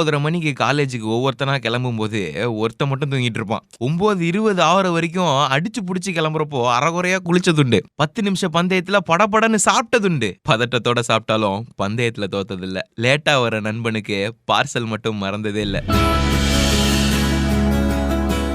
9:30 மணிக்கு காலேஜுக்கு ஒவ்வொருத்தனா கிளம்பும் போது ஒருத்த மட்டும் தூங்கிட்டு இருப்பான். 9:20 ஆகிற வரைக்கும் அடிச்சு புடிச்சு கிளம்புறப்போ அரைகுறையா குளிச்சதுண்டு. 10 நிமிஷம் பந்தயத்துல படபடன்னு சாப்பிட்டதுண்டு. பதட்டத்தோட சாப்பிட்டாலும் பந்தயத்துல தோத்ததில்ல. லேட்டா வர நண்பனுக்கு பார்சல் மட்டும் மறந்ததே இல்ல.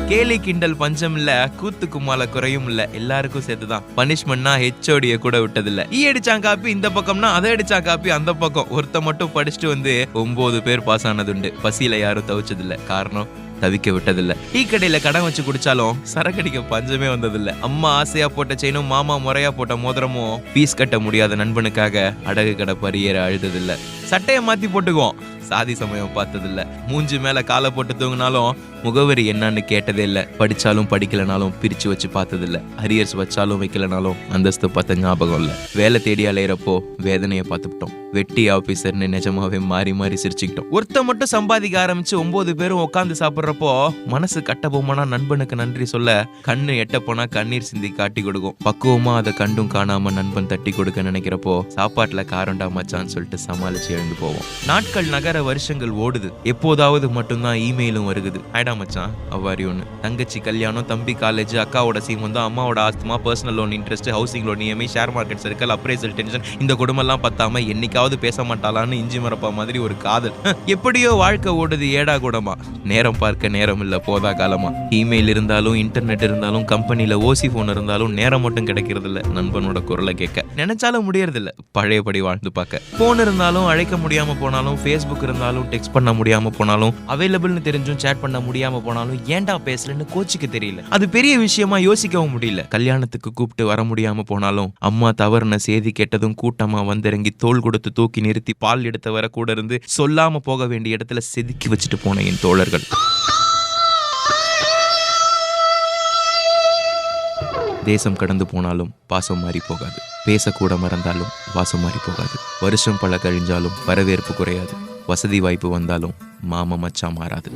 கேலி கிண்டல் பஞ்சம் இல்ல, கூத்து கும்மால குறையும் இல்ல, எல்லாருக்கும் சேர்த்துதான். பனிஷ்மெண்ட்னா ஹெச்ஓடிய கூட விட்டதில்ல. அடிச்சான் காப்பி இந்த பக்கம்னா அதை அடிச்சான் காப்பி அந்த பக்கம். ஒருத்த மட்டும் படிச்சுட்டு வந்து 9 பேர் பாஸ் ஆனதுண்டு. பசியில யாரும் தவிச்சதில்ல. காரணம் தவிக்க விட்டதில்ல. டீ கடையில கடன் வச்சு குடிச்சாலும் சரக்கடிக்க பஞ்சமே வந்ததில்ல. அம்மா ஆசையா போட்ட செயினும் மாமா முறையா போட்ட மோதிரமும் பீஸ் கட்ட முடியாத நண்பனுக்காக அடகு கடை பரியேற அழுததில்ல. சட்டைய மாத்தி போட்டுக்குவோம், சாதி சமயம் பார்த்ததில்ல. மூஞ்சி மேல காலை போட்டு தூங்கினாலும் முகவரி என்னன்னு கேட்டதே இல்ல. படிச்சாலும் படிக்கலனாலும் பிரிச்சு வச்சு பார்த்ததில்ல. அரியர்ஸ் வச்சாலும் வைக்கலனாலும் அந்தஸ்து பார்த்த ஞாபகம் இல்ல. வேலை தேடி அலையிறப்போ வேதனையை பார்த்துட்டோம். வெட்டி ஆபீசர்னு நிஜமாவே மாறி மாறி சிரிச்சுக்கிட்டோம். ஒருத்த மட்டும் சம்பாதிக்க ஆரம்பிச்சு 9 பேரும் உட்காந்து சாப்பிடுறப்போ மனசு கட்டபொம்மனா நண்பனுக்கு நன்றி சொல்ல கண்ணு எட்ட போனா கண்ணீர் சிந்தி காட்டி கொடுக்கும். பக்குவமா அதை கண்டும் காணாம நண்பன் தட்டி கொடுக்க நினைக்கிறப்போ சாப்பாட்டுல காரண்டா மச்சான்னு சொல்லிட்டு சமாளிச்சு எழுந்து போவோம். நாட்கள் நகர வருஷங்கள் ஓடுது. எப்போதாவது மட்டும்தான் இமெயிலும் வருகுது. ஐடா மச்சான் அவ்வாரி ஒண்ணு, தங்கச்சி கல்யாணம், தம்பி காலேஜ், அக்காவோட சீமந்தம், அம்மாவோட asthma, personal loan interest, housing loan EMI, share market circle, appraisal tension, இந்த குடும்பம்லாம் பத்தாம என்னைக்காவது பேச மாட்டாளான்னு இஞ்சி மரப்பா மாதிரி ஒரு காதல். எப்படியோ வாழ்க்கை ஓடுது ஏடா கூடமா. நேரம் பார்க்க நேரம் இல்ல போதா காலமா. இமெயில் இருந்தாலும் இன்டர்நெட் இருந்தாலும் கம்பெனில ஓசி போன் இருந்தாலும் நேரம் மட்டும் கிடைக்கிறது இல்ல நண்பனோட குரலை கேட்க. நினைச்சாலும் முடியறது இல்ல பழையபடி வாழ்ந்து பார்க்க. போன் இருந்தாலும் அழைக்க முடியாம போனாலும், ஃபேஸ்புக் இருந்தாலும் டெக்ஸ்ட் பண்ண முடியாம போனாலும், அவைலபிள்னு தெரிஞ்சும் சேட் பண்ண முடியாம போனாலும் ஏன்டா பேசலன்னு கோச்சிக்க தெரியல. அது பெரிய விஷயமா யோசிக்கவும் முடியல. கல்யாணத்துக்கு கூப்பிட்டு வர முடியாம போனாலும் அம்மா தவறுன செய்தி கேட்டதும் கூட்டமா வந்திறங்கி தோள் கொடுத்து தூக்கி நிறுத்தி பால் எடுத்த வர கூட இருந்து சொல்லாம போக வேண்டிய இடத்துல செதுக்கி வச்சுட்டு போன என் தோழர்கள். தேசம் கடந்து போனாலும் பாசம் மாறி போகாது. பேசக்கூட மறந்தாலும் வாசம் மாறி போகாது. வருஷம் பல கழிஞ்சாலும் வரவேற்பு குறையாது. வசதி வாய்ப்பு வந்தாலும் மாமா மச்சான் மாறாது.